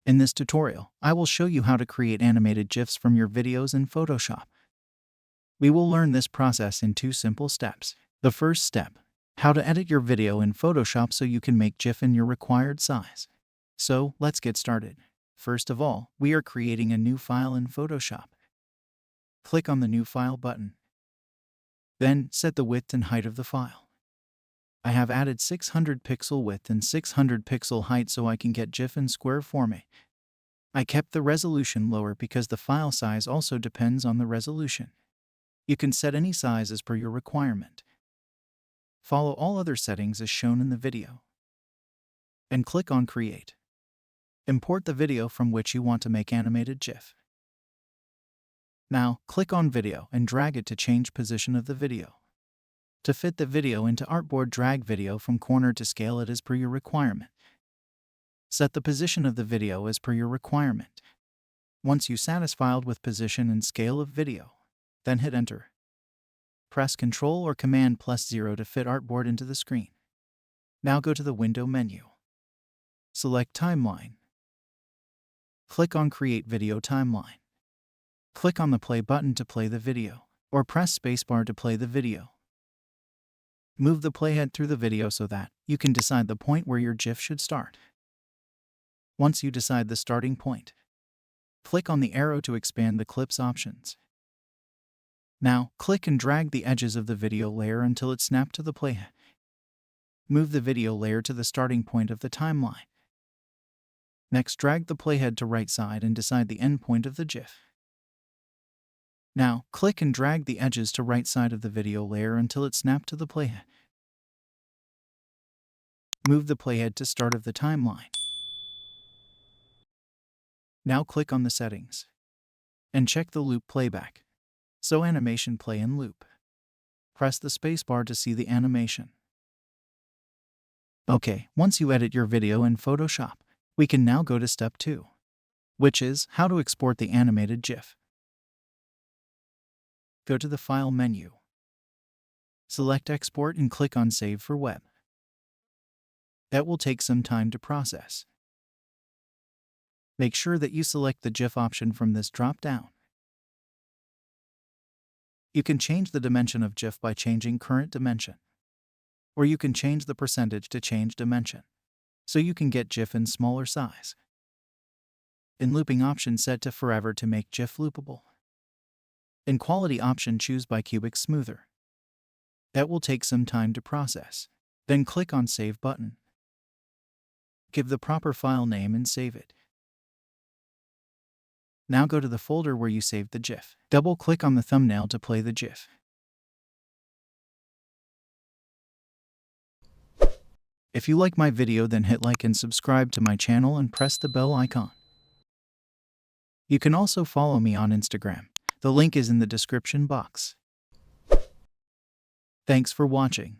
In this tutorial, I will show you how to create animated GIFs from your videos in Photoshop. We will learn this process in 2 simple steps. The first step, how to edit your video in Photoshop so you can make GIF in your required size. So, let's get started. First of all, we are creating a new file in Photoshop. Click on the New File button. Then, set the width and height of the file. I have added 600 pixel width and 600 pixel height so I can get GIF in square format. I kept the resolution lower because the file size also depends on the resolution. You can set any size as per your requirement. Follow all other settings as shown in the video. And click on Create. Import the video from which you want to make animated GIF. Now, click on Video and drag it to change position of the video. To fit the video into artboard, drag video from corner to scale it as per your requirement. Set the position of the video as per your requirement. Once you satisfied with position and scale of video, then hit Enter. Press Ctrl or Command +0 to fit artboard into the screen. Now go to the Window menu. Select Timeline. Click on Create Video Timeline. Click on the Play button to play the video, or press Spacebar to play the video. Move the playhead through the video so that you can decide the point where your GIF should start. Once you decide the starting point, click on the arrow to expand the clip's options. Now, click and drag the edges of the video layer until it snaps to the playhead. Move the video layer to the starting point of the timeline. Next, drag the playhead to right side and decide the end point of the GIF. Now, click and drag the edges to right side of the video layer until it snaps to the playhead. Move the playhead to start of the timeline. Now click on the settings and check the loop playback. So animation play in loop. Press the spacebar to see the animation. Okay, once you edit your video in Photoshop, we can now go to step 2, which is how to export the animated GIF. Go to the File menu. Select Export and click on Save for Web. That will take some time to process. Make sure that you select the GIF option from this drop-down. You can change the dimension of GIF by changing current dimension, or you can change the percentage to change dimension, so you can get GIF in smaller size. In looping option, set to forever to make GIF loopable. In quality option, choose by cubic smoother. That will take some time to process. Then click on Save button. Give the proper file name and save it. Now go to the folder where you saved the GIF. Double-click on the thumbnail to play the GIF. If you like my video, then hit like and subscribe to my channel and press the bell icon. You can also follow me on Instagram. The link is in the description box. Thanks for watching.